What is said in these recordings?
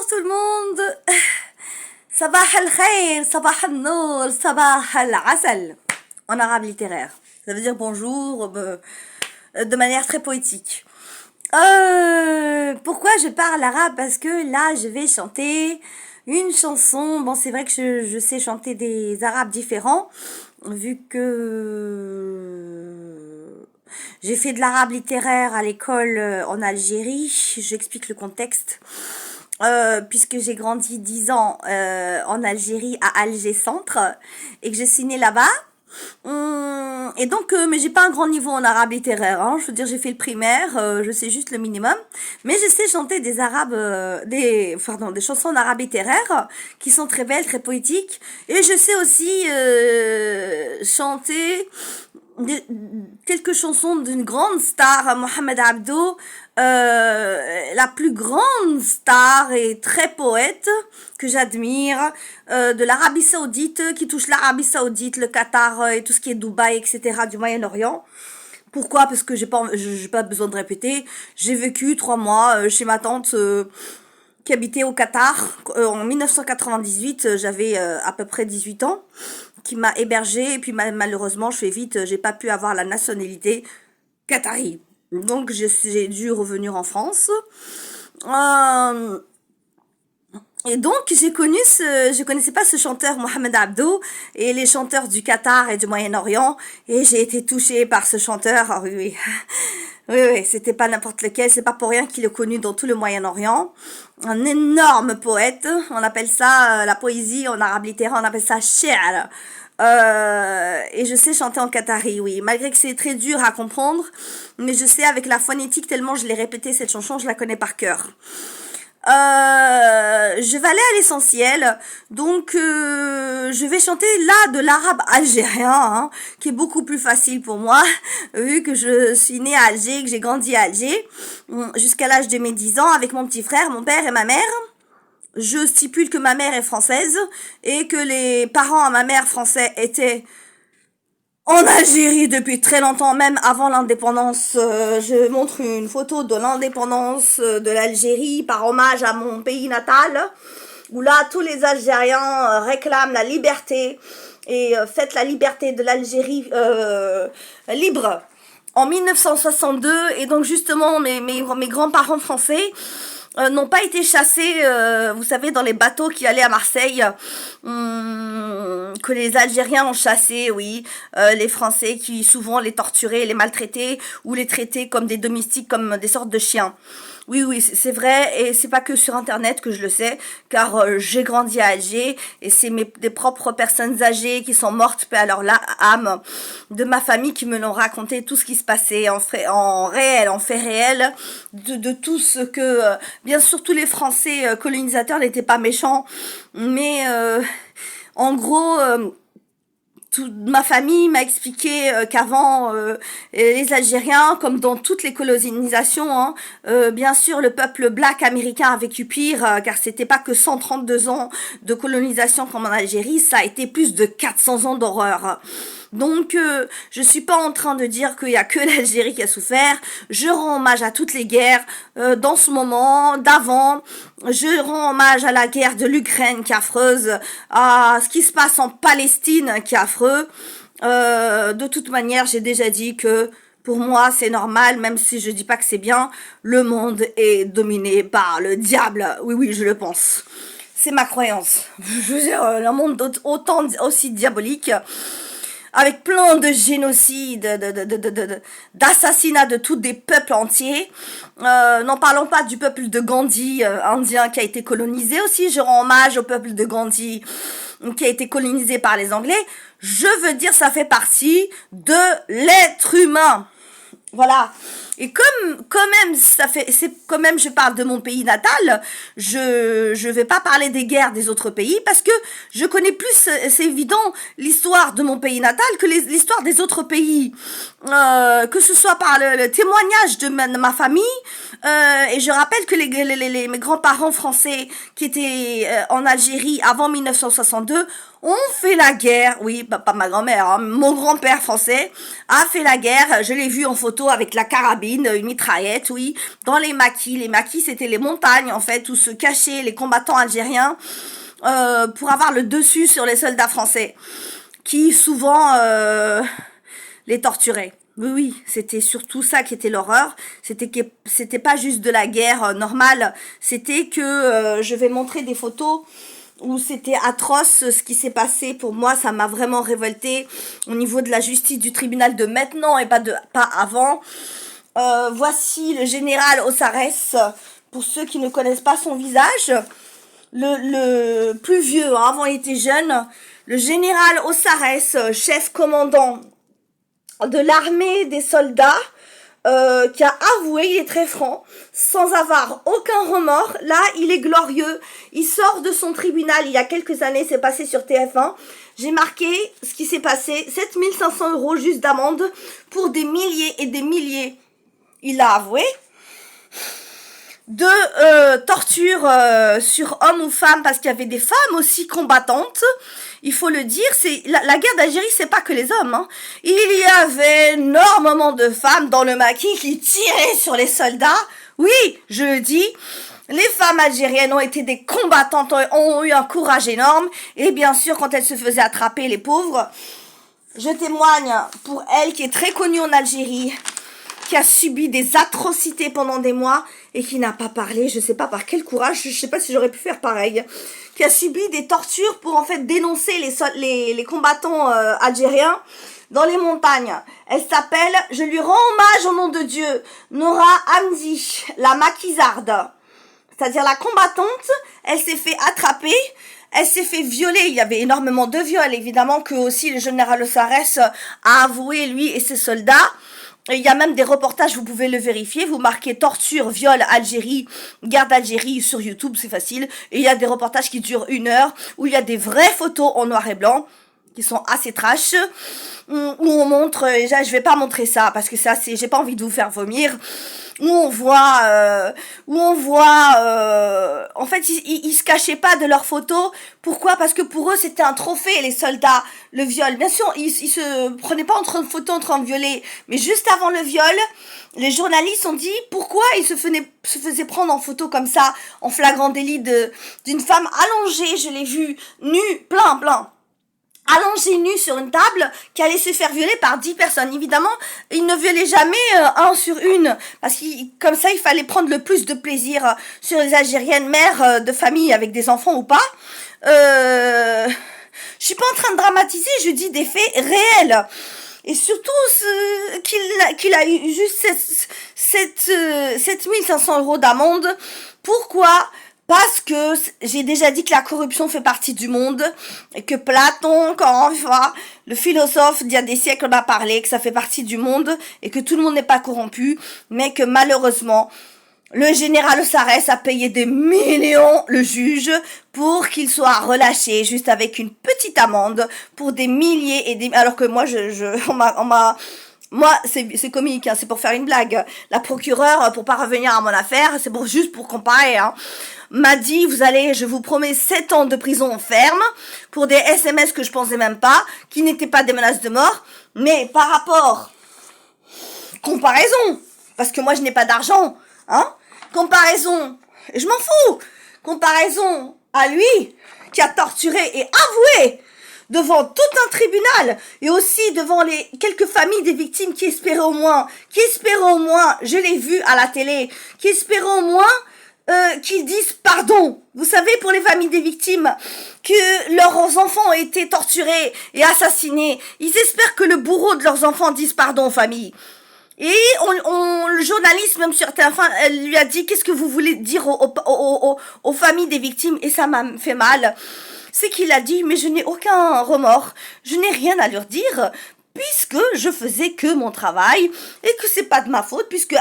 Bonjour tout le monde. Sabah al-khair, sabah al-nour, sabah al-asal. En arabe littéraire. Ça veut dire bonjour de manière très poétique. Pourquoi je parle arabe? Parce que là, je vais chanter une chanson. Bon, c'est vrai que je sais chanter des arabes différents, vu que j'ai fait de l'arabe littéraire à l'école en Algérie. J'explique le contexte. Puisque j'ai grandi 10 ans en Algérie à Alger Centre et que j'ai signé là-bas. Et donc, mais j'ai pas un grand niveau en arabe littéraire, hein. Je veux dire, j'ai fait le primaire, je sais juste le minimum, mais je sais chanter des arabes, des chansons en arabe littéraire qui sont très belles, très poétiques, et je sais aussi chanter quelques chansons d'une grande star, Mohamed Abdo, la plus grande star et très poète que j'admire, de l'Arabie Saoudite, qui touche l'Arabie Saoudite, le Qatar et tout ce qui est Dubaï, etc., du Moyen-Orient. Pourquoi? Parce que j'ai pas besoin de répéter. J'ai vécu 3 mois chez ma tante qui habitait au Qatar. En 1998, j'avais à peu près 18 ans, qui m'a hébergée, et puis malheureusement, je fais vite, j'ai pas pu avoir la nationalité qatari. Donc j'ai dû revenir en France. Et donc je connaissais pas ce chanteur Mohamed Abdo et les chanteurs du Qatar et du Moyen-Orient, et j'ai été touchée par ce chanteur. Ah, oui, oui. Oui, c'était pas n'importe lequel, c'est pas pour rien qu'il est connu dans tout le Moyen-Orient. Un énorme poète, on appelle ça, la poésie en arabe littéraire, on appelle ça shi'r. Et je sais chanter en qatari, oui, malgré que c'est très dur à comprendre, mais je sais avec la phonétique, tellement je l'ai répété cette chanson, je la connais par cœur. Je vais aller à l'essentiel. Donc, je vais chanter là de l'arabe algérien, hein, qui est beaucoup plus facile pour moi, vu que je suis née à Alger, que j'ai grandi à Alger, jusqu'à l'âge de mes 10 ans, avec mon petit frère, mon père et ma mère. Je stipule que ma mère est française, et que les parents à ma mère français étaient en Algérie depuis très longtemps, même avant l'indépendance. Je montre une photo de l'indépendance de l'Algérie par hommage à mon pays natal, où là tous les Algériens réclament la liberté et fêtent la liberté de l'Algérie libre en 1962. Et donc justement mes grands-parents français n'ont pas été chassés, vous savez, dans les bateaux qui allaient à Marseille, que les Algériens ont chassé, oui, les Français qui souvent les torturaient, les maltraitaient, ou les traitaient comme des domestiques, comme des sortes de chiens. Oui, c'est vrai, et c'est pas que sur Internet que je le sais, car j'ai grandi à Alger, et c'est des propres personnes âgées qui sont mortes, paix à leur âme, de ma famille, qui me l'ont raconté, tout ce qui se passait en fait réel, de tout ce que, bien sûr, tous les Français colonisateurs n'étaient pas méchants, mais en gros, toute ma famille m'a expliqué qu'avant les Algériens, comme dans toutes les colonisations, hein, bien sûr le peuple black américain a vécu pire, car c'était pas que 132 ans de colonisation comme en Algérie, ça a été plus de 400 ans d'horreur. Donc, je suis pas en train de dire qu'il y a que l'Algérie qui a souffert. Je rends hommage à toutes les guerres dans ce moment, d'avant. Je rends hommage à la guerre de l'Ukraine qui est affreuse, à ce qui se passe en Palestine qui est affreux. De toute manière, j'ai déjà dit que pour moi, c'est normal, même si je dis pas que c'est bien. Le monde est dominé par le diable. Oui, je le pense. C'est ma croyance. Je veux dire, un monde aussi diabolique, avec plein de génocides, d'assassinats de tous des peuples entiers. N'en parlons pas du peuple de Gandhi, indien, qui a été colonisé aussi. Je rends hommage au peuple de Gandhi, qui a été colonisé par les Anglais. Je veux dire, ça fait partie de l'être humain. Voilà. Et quand même, je parle de mon pays natal, je vais pas parler des guerres des autres pays, parce que je connais plus, c'est évident, l'histoire de mon pays natal que l'histoire des autres pays. Que ce soit par le témoignage de ma famille, et je rappelle que mes grands-parents français qui étaient en Algérie avant 1962 ont fait la guerre, oui, pas ma grand-mère, hein, mon grand-père français a fait la guerre, je l'ai vu en photo avec la carabine, une mitraillette, oui, dans les maquis. Les maquis, c'était les montagnes, en fait, où se cachaient les combattants algériens pour avoir le dessus sur les soldats français, qui souvent les torturaient. Oui, oui, c'était surtout ça qui était l'horreur. C'était pas juste de la guerre normale. C'était que je vais montrer des photos où c'était atroce ce qui s'est passé. Pour moi, ça m'a vraiment révolté au niveau de la justice du tribunal de maintenant et pas avant. Voici le général Ossarès. Pour ceux qui ne connaissent pas son visage, le plus vieux, hein, avant il était jeune, le général Ossarès, chef commandant de l'armée des soldats, qui a avoué, il est très franc, sans avoir aucun remords. Là, il est glorieux. Il sort de son tribunal il y a quelques années, c'est passé sur TF1. J'ai marqué ce qui s'est passé, 7500 € juste d'amende pour des milliers et des milliers. Il a avoué de torture sur hommes ou femmes, parce qu'il y avait des femmes aussi combattantes. Il faut le dire, c'est la guerre d'Algérie, c'est pas que les hommes, hein. Il y avait énormément de femmes dans le maquis qui tiraient sur les soldats. Oui, je le dis. Les femmes algériennes ont été des combattantes, ont eu un courage énorme. Et bien sûr, quand elles se faisaient attraper, les pauvres, je témoigne pour elle, qui est très connue en Algérie, qui a subi des atrocités pendant des mois et qui n'a pas parlé, je sais pas par quel courage, je sais pas si j'aurais pu faire pareil, qui a subi des tortures pour en fait dénoncer les combattants algériens dans les montagnes. Elle s'appelle, je lui rends hommage au nom de Dieu, Nora Hamdi, la maquisarde, c'est-à-dire la combattante. Elle s'est fait attraper, elle s'est fait violer. Il y avait énormément de viols, évidemment, que aussi le général Ossarès a avoué, lui et ses soldats. Il y a même des reportages, vous pouvez le vérifier, vous marquez torture, viol, Algérie, guerre d'Algérie sur YouTube, c'est facile. Et il y a des reportages qui durent 1 heure, où il y a des vraies photos en noir et blanc, qui sont assez trash, où on montre, je vais pas montrer ça, parce que ça, j'ai pas envie de vous faire vomir, où on voit, en fait, ils se cachaient pas de leurs photos. Pourquoi? Parce que pour eux, c'était un trophée, les soldats, le viol. Bien sûr, ils se prenaient pas en photo en train de violer, mais juste avant le viol, les journalistes ont dit pourquoi ils se faisaient prendre en photo comme ça, en flagrant délit d'une femme allongée, je l'ai vue, nue, plein, allongée nue sur une table, qui allait se faire violer par 10 personnes. Évidemment, il ne violait jamais un sur une, parce que comme ça, il fallait prendre le plus de plaisir sur les Algériennes, mères de famille avec des enfants ou pas. Je suis pas en train de dramatiser, je dis des faits réels. Et surtout qu'il a eu juste 7500 € d'amende. Pourquoi? Parce que j'ai déjà dit que la corruption fait partie du monde, et que Platon, encore une fois, le philosophe d'il y a des siècles m'a parlé, que ça fait partie du monde, et que tout le monde n'est pas corrompu, mais que malheureusement, le général Ossarès a payé des millions, le juge, pour qu'il soit relâché, juste avec une petite amende, pour des milliers et des... Alors que moi, moi, c'est comique, hein, c'est pour faire une blague. La procureure, pour pas revenir à mon affaire, c'est juste pour comparer, hein, m'a dit, je vous promets 7 ans de prison ferme pour des SMS que je pensais même pas, qui n'étaient pas des menaces de mort, mais par rapport, comparaison, parce que moi je n'ai pas d'argent, hein, comparaison, et je m'en fous, comparaison à lui, qui a torturé et avoué devant tout un tribunal, et aussi devant les quelques familles des victimes qui espéraient au moins, je l'ai vu à la télé, qui espéraient au moins qu'ils disent pardon. Vous savez, pour les familles des victimes, que leurs enfants ont été torturés et assassinés, ils espèrent que le bourreau de leurs enfants dise pardon aux familles. Et le journaliste, même sur TF1, elle lui a dit, qu'est-ce que vous voulez dire aux familles des victimes? Et ça m'a fait mal. C'est qu'il a dit, mais je n'ai aucun remords, je n'ai rien à leur dire, puisque je faisais que mon travail, et que c'est pas de ma faute, puisque,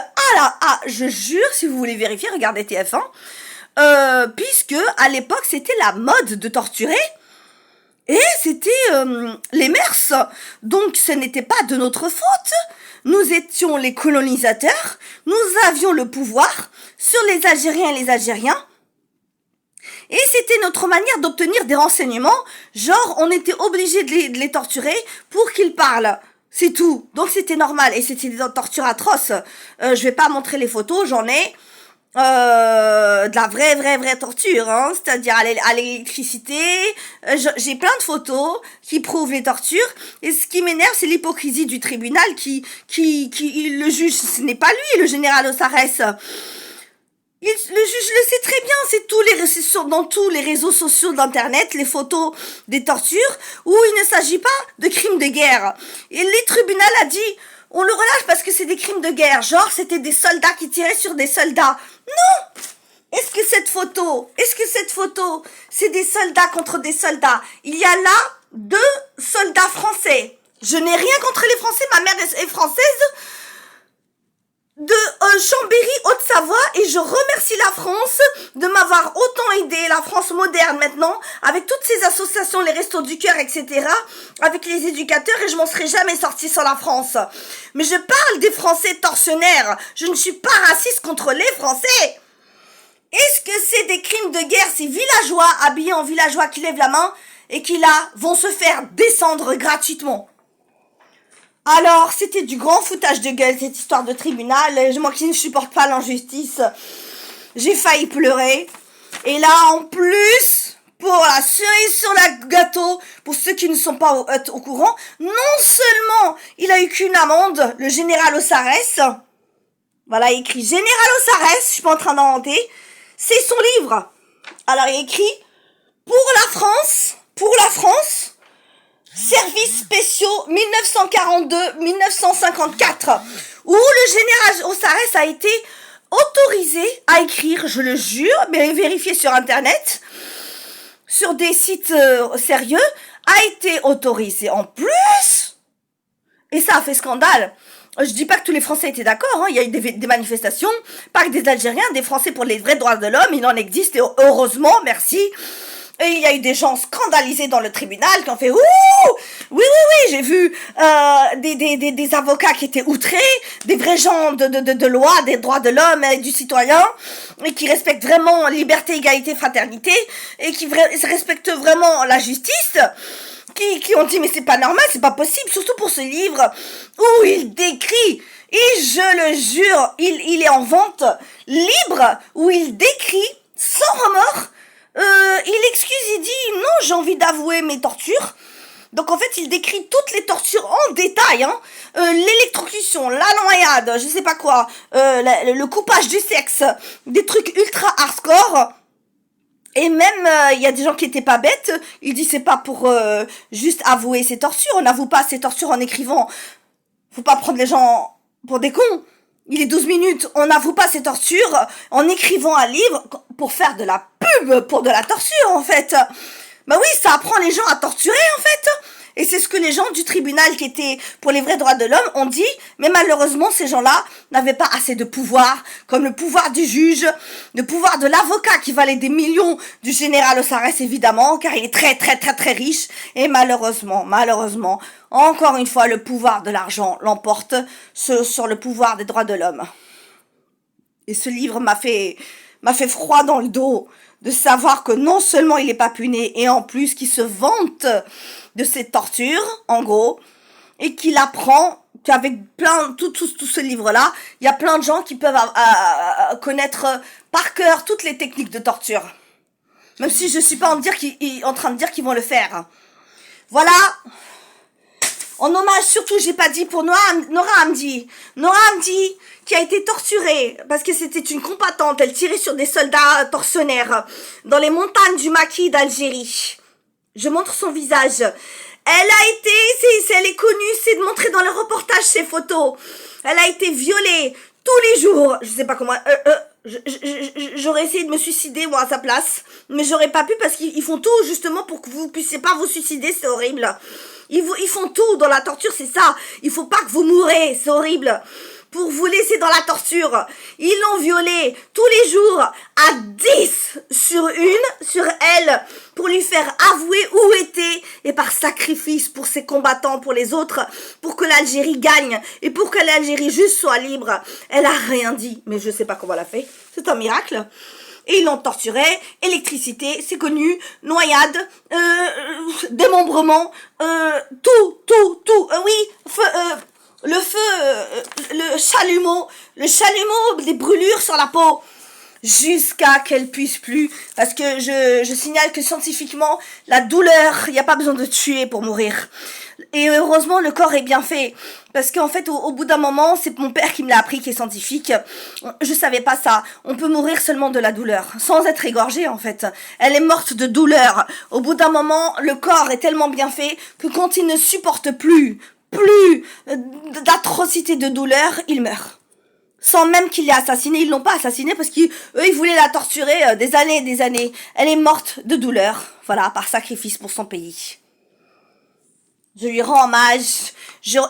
je jure, si vous voulez vérifier, regardez TF1, puisque, à l'époque, c'était la mode de torturer, et c'était les mœurs, donc ce n'était pas de notre faute. Nous étions les colonisateurs, nous avions le pouvoir sur les Algériens et les Algériens, Et c'était notre manière d'obtenir des renseignements, genre on était obligé de les torturer pour qu'ils parlent. C'est tout. Donc c'était normal et c'était des tortures atroces. Je vais pas montrer les photos, j'en ai. De la vraie torture, hein, c'est-à-dire à l'électricité. J'ai plein de photos qui prouvent les tortures. Et ce qui m'énerve, c'est l'hypocrisie du tribunal le juge, ce n'est pas lui, le général Ossarès. Le juge le sait très bien, c'est dans tous les réseaux sociaux d'internet, les photos des tortures, où il ne s'agit pas de crimes de guerre. Et le tribunal a dit, on le relâche parce que c'est des crimes de guerre, genre c'était des soldats qui tiraient sur des soldats. Non! Est-ce que cette photo, c'est des soldats contre des soldats? Il y a là 2 soldats français. Je n'ai rien contre les Français, ma mère est française, de Chambéry, Haute-Savoie, et je remercie la France de m'avoir autant aidé, la France moderne maintenant, avec toutes ces associations, les Restos du Cœur, etc., avec les éducateurs, et je m'en serais jamais sortie sans la France. Mais je parle des Français tortionnaires, je ne suis pas raciste contre les Français. Est-ce que c'est des crimes de guerre, ces villageois habillés en villageois qui lèvent la main et qui là vont se faire descendre gratuitement? Alors, c'était du grand foutage de gueule, cette histoire de tribunal. Moi qui ne supporte pas l'injustice, j'ai failli pleurer. Et là, en plus, pour la cerise sur le gâteau, pour ceux qui ne sont pas au courant, non seulement il a eu qu'une amende, le général Ossarès, voilà, il écrit général Ossarès, je suis pas en train d'inventer, c'est son livre. Alors, il écrit, pour la France, services spéciaux 1942-1954, où le général Ossarès a été autorisé à écrire, je le jure, mais vérifié sur internet, sur des sites sérieux, a été autorisé en plus, et ça a fait scandale. Je dis pas que tous les Français étaient d'accord, hein. Il y a eu des manifestations, pas que des Algériens, des Français pour les vrais droits de l'homme, il en existe, et heureusement, merci. Et il y a eu des gens scandalisés dans le tribunal qui ont fait ouh, oui, j'ai vu des avocats qui étaient outrés, des vrais gens de loi, des droits de l'homme et du citoyen, et qui respectent vraiment liberté, égalité, fraternité, et qui respectent vraiment la justice, qui ont dit mais c'est pas normal, c'est pas possible, surtout pour ce livre où il décrit, et je le jure, il est en vente libre, où il décrit sans remords. Il excuse, il dit non, j'ai envie d'avouer mes tortures. Donc en fait, il décrit toutes les tortures en détail, hein. L'électrocution, la noyade, je sais pas quoi, le coupage du sexe, des trucs ultra hardcore. Et même, il y a des gens qui étaient pas bêtes. Il dit c'est pas pour juste avouer ses tortures. On n'avoue pas ses tortures en écrivant. Faut pas prendre les gens pour des cons. Il est 12 minutes, on n'avoue pas ses tortures en écrivant un livre pour faire de la pub pour de la torture, en fait. Bah oui, ça apprend les gens à torturer, en fait. Et c'est ce que les gens du tribunal qui étaient pour les vrais droits de l'homme ont dit. Mais malheureusement, ces gens-là n'avaient pas assez de pouvoir, comme le pouvoir du juge, le pouvoir de l'avocat qui valait des millions, du général Ossarès, évidemment, car il est très riche. Et malheureusement, encore une fois, le pouvoir de l'argent l'emporte sur le pouvoir des droits de l'homme. Et ce livre m'a fait froid dans le dos de savoir que non seulement il est pas puni, et en plus qu'il se vante de ses tortures, en gros, et qu'il apprend qu'avec tout ce livre-là, il y a plein de gens qui peuvent connaître par cœur toutes les techniques de torture. Même si je suis pas en train de dire qu'ils vont le faire. Voilà. En hommage, surtout, j'ai pas dit pour Noura Hamdi. Noura Hamdi, qui a été torturée, parce que c'était une combattante, elle tirait sur des soldats tortionnaires, dans les montagnes du maquis d'Algérie. Je montre son visage. Elle est connue, c'est de montrer dans le reportage ses photos. Elle a été violée tous les jours. Je sais pas comment, j'aurais essayé de me suicider, moi, à sa place. Mais j'aurais pas pu parce qu'ils font tout, justement, pour que vous puissiez pas vous suicider, c'est horrible. Ils font tout dans la torture, c'est ça. Il faut pas que vous mourrez, c'est horrible. Pour vous laisser dans la torture. Ils l'ont violée tous les jours à 10 sur elle, pour lui faire avouer où était, et par sacrifice pour ses combattants, pour les autres, pour que l'Algérie gagne, et pour que l'Algérie juste soit libre. Elle a rien dit, mais je sais pas comment elle a fait. C'est un miracle. et ils l'ont torturé. Électricité, c'est connu, noyade, démembrement, tout, oui, le feu, le chalumeau, des brûlures sur la peau, jusqu'à qu'elle puisse plus, parce que je signale que scientifiquement, la douleur, il n'y a pas besoin de tuer pour mourir. Et heureusement, le corps est bien fait, parce qu'en fait, au bout d'un moment, c'est mon père qui me l'a appris, qui est scientifique, je savais pas ça, on peut mourir seulement de la douleur, sans être égorgée en fait, elle est morte de douleur. Au bout d'un moment, le corps est tellement bien fait, que quand il ne supporte plus d'atrocité de douleur, il meurt. Sans même qu'il l'ait assassiné, ils l'ont pas assassiné parce qu'eux, ils voulaient la torturer des années et des années. Elle est morte de douleur, voilà, par sacrifice pour son pays. Je lui rends hommage,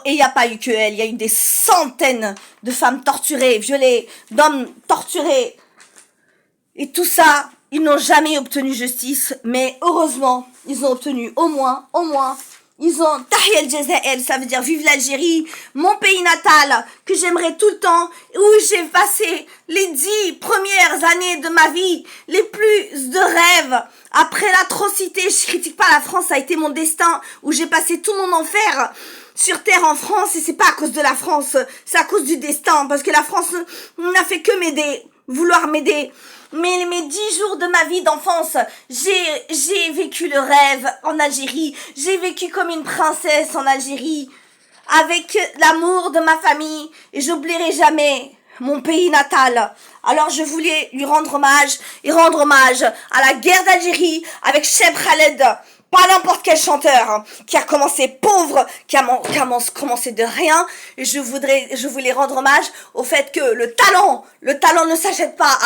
et il n'y a pas eu que elle, il y a eu des centaines de femmes torturées, violées, d'hommes torturés. Et tout ça, ils n'ont jamais obtenu justice, mais heureusement, ils ont obtenu au moins, ils ont Tahia al-Jazair, ça veut dire vive l'Algérie, mon pays natal, que j'aimerais tout le temps, où j'ai passé les 10 premières années de ma vie, les plus de rêves. Après l'atrocité, je critique pas la France, ça a été mon destin, où j'ai passé tout mon enfer sur terre en France, et c'est pas à cause de la France, c'est à cause du destin, parce que la France n'a fait que m'aider, vouloir m'aider. Mais mes 10 jours de ma vie d'enfance, j'ai vécu le rêve en Algérie. J'ai vécu comme une princesse en Algérie, avec l'amour de ma famille. Et j'oublierai jamais mon pays natal. Alors je voulais lui rendre hommage, et rendre hommage à la guerre d'Algérie avec Cheb Khaled. Pas n'importe quel chanteur qui a commencé pauvre, qui a commencé de rien. Et je voulais rendre hommage au fait que le talent ne s'achète pas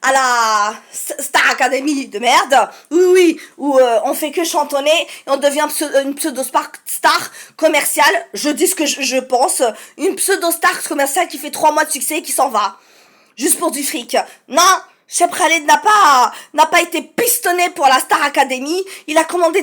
à la Star Academy de merde. Oui, où on fait que chantonner et on devient une pseudo-star commerciale. Je dis ce que je pense. Une pseudo-star commerciale qui fait 3 mois de succès et qui s'en va. Juste pour du fric. Non! Cheb Khaled n'a pas été pistonné pour la Star Academy. Il a commencé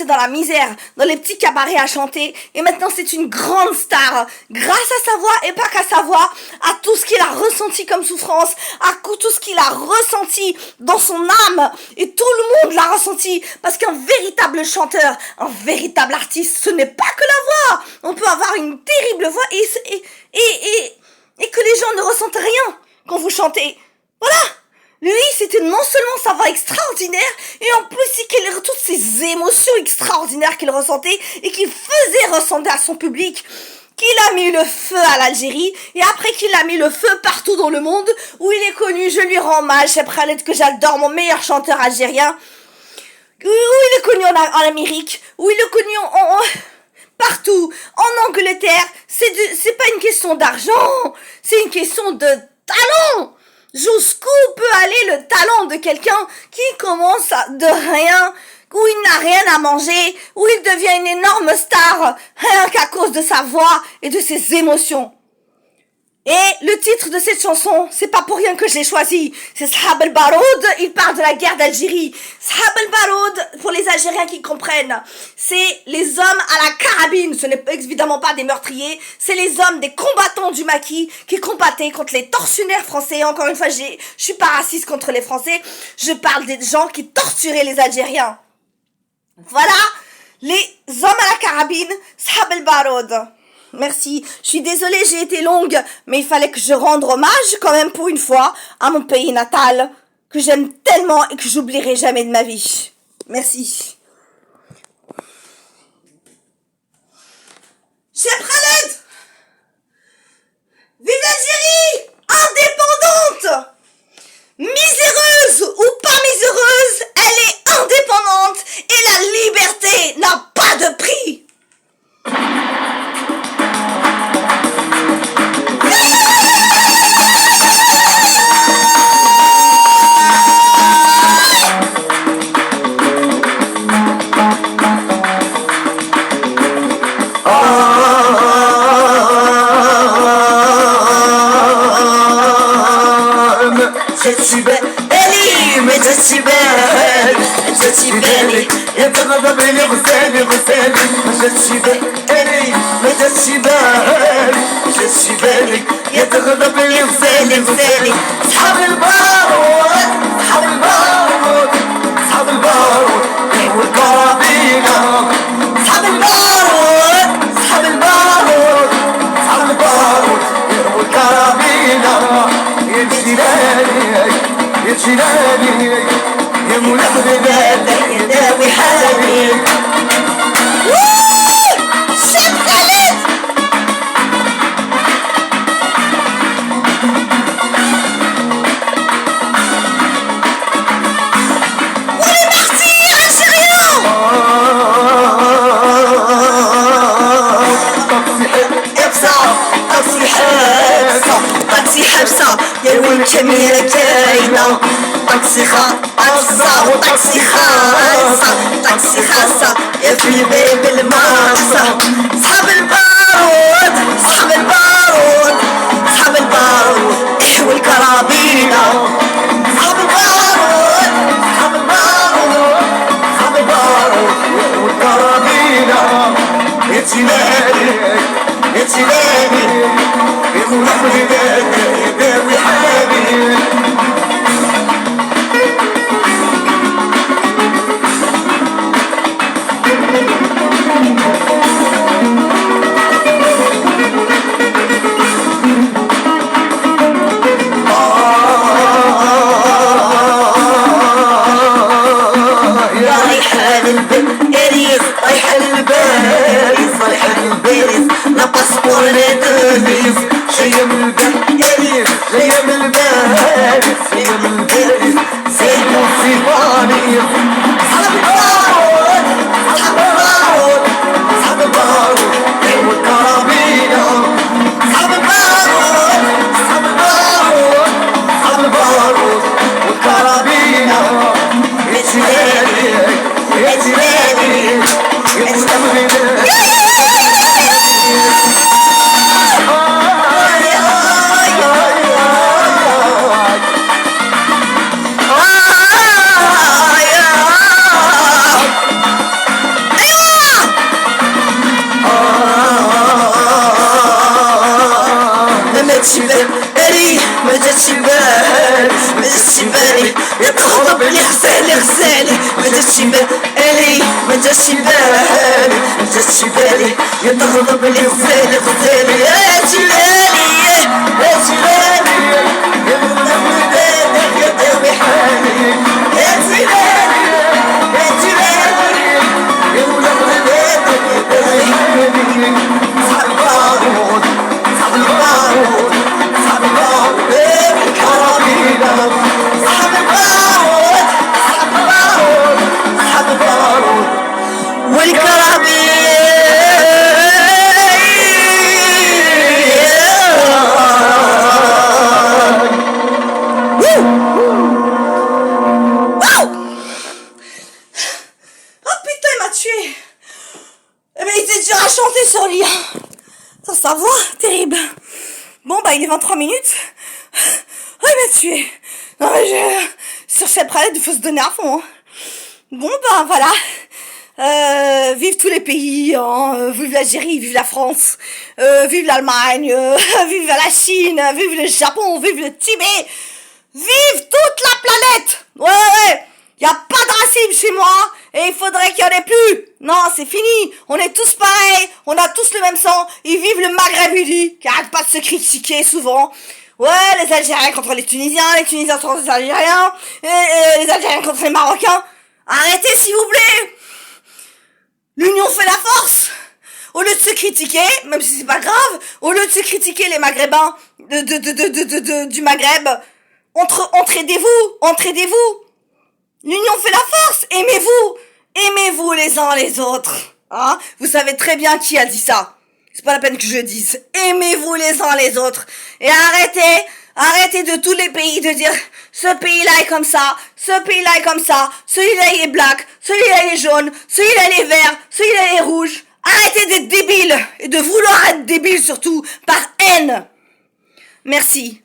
dans la misère, dans les petits cabarets à chanter. Et maintenant, c'est une grande star. Grâce à sa voix, et pas qu'à sa voix, à tout ce qu'il a ressenti comme souffrance, à tout ce qu'il a ressenti dans son âme. Et tout le monde l'a ressenti. Parce qu'un véritable chanteur, un véritable artiste, ce n'est pas que la voix. On peut avoir une terrible voix et que les gens ne ressentent rien quand vous chantez. Voilà! Lui, c'était non seulement sa voix extraordinaire, et en plus, toutes ces émotions extraordinaires qu'il ressentait, et qu'il faisait ressentir à son public, qu'il a mis le feu à l'Algérie, et après qu'il a mis le feu partout dans le monde, où il est connu, je lui rends hommage, Cheb Khaled, que j'adore, mon meilleur chanteur algérien, où il est connu en Amérique, où il est connu partout, en Angleterre. C'est pas une question d'argent, c'est une question de talent. Jusqu'où peut aller le talent de quelqu'un qui commence de rien, où il n'a rien à manger, où il devient une énorme star, rien qu'à cause de sa voix et de ses émotions. Et le titre de cette chanson, c'est pas pour rien que je l'ai choisi. C'est Sahab el-Baroud, il parle de la guerre d'Algérie. Sahab el-Baroud, pour les Algériens qui comprennent, c'est les hommes à la carabine. Ce n'est évidemment pas des meurtriers, c'est les hommes des combattants du maquis qui combattaient contre les tortionnaires français. Encore une fois, je suis pas raciste contre les Français, je parle des gens qui torturaient les Algériens. Voilà, les hommes à la carabine, Sahab el-Baroud. Merci. Je suis désolée, j'ai été longue, mais il fallait que je rende hommage quand même pour une fois à mon pays natal, que j'aime tellement et que j'oublierai jamais de ma vie. Merci. Cheb Khaled! Vive l'Algérie! Indépendante! Miséreuse ou pas miséreuse, elle est indépendante et la liberté n'a pas de prix! ما جاتش بالي ما جاتش بالي يا تغضب لي غزالي غزالي ما جاتش بالي ما جاتش بالي ما جاتش بالي يا تغضب لي غزالي غزالي صحاب البارود صحاب البارود صحاب البارود والكرابينة صحاب البارود صحاب البارود صحاب البارود والكرابينة يا جيراني يا جيراني يا ملحد بالك يا داوي حالي شاب خالد ولي بختي algérien طاكسي حبسة يا وين كاميرا كاينة طاكسي خاصة وطاكسي خاصة طاكسي خاصة يا في باب المرصة صحاب البارود صحاب البارود صحاب البارود والكرابينة صحاب البارود صحاب البارود صحاب البارود والكرابينة يا تلالي يا تلالي يا ملحد بالك يا داوي حالي رايحة للباريس رايحة للباريس رايحة للباريس لا باسبور لا دوفيز جاية من باريس جاية من باريس جاية من باريس سيبو سيباني صحاب البارود صحاب البارود صحاب البارود والكرابينة صحاب البارود صحاب البارود صحاب البارود والكرابينة يا تلالي يا تلالي يا ملحد ما جاتش بالي ما جاتش بالي يا تغضب لي غزالي غزالي ما جاتش بالي ما جاتش بالي ما جاتش بالي يا تغضب لي غزالي غزالي يا جلالي يا جلالي يا مغضب بالك يا داوي حالي يا جلالي يا جلالي يا ملحد بالك يا داوي حالي صحاب البارود صحاب البارود صحاب البارود والكرابينة صحاب البارود صحاب البارود صحاب البارود Oh putain, il m'a tué. Eh ben, il était dur à chanter sur lui. Ça, sa voix, terrible. Bon, bah, il est 23 minutes. Oh, il m'a tué. Non, mais sur cette pralette, il faut se donner à fond. Hein. Bon, bah, voilà. Vive tous les pays, hein, vive l'Algérie, vive la France, vive l'Allemagne, vive la Chine, vive le Japon, vive le Tibet, vive toute la planète. Ouais, y a pas de racisme chez moi, et il faudrait qu'il y en ait plus. Non, c'est fini, on est tous pareils, on a tous le même sang, et vive le Maghreb uni, qui arrête pas de se critiquer souvent. Ouais, les Algériens contre les Tunisiens contre les Algériens, et les Algériens contre les Marocains. Arrêtez s'il vous plaît. L'union fait la force. Au lieu de se critiquer, même si c'est pas grave, au lieu de se critiquer les Maghrébins du Maghreb, entraidez-vous. L'union fait la force. Aimez-vous les uns les autres. Hein? Vous savez très bien qui a dit ça. C'est pas la peine que je le dise. Aimez-vous les uns les autres. Et arrêtez de tous les pays de dire ce pays-là est comme ça, ce pays-là est comme ça, celui-là il est black, celui-là il est jaune, celui-là il est vert, celui-là il est rouge. Arrêtez d'être débiles et de vouloir être débiles surtout par haine. Merci.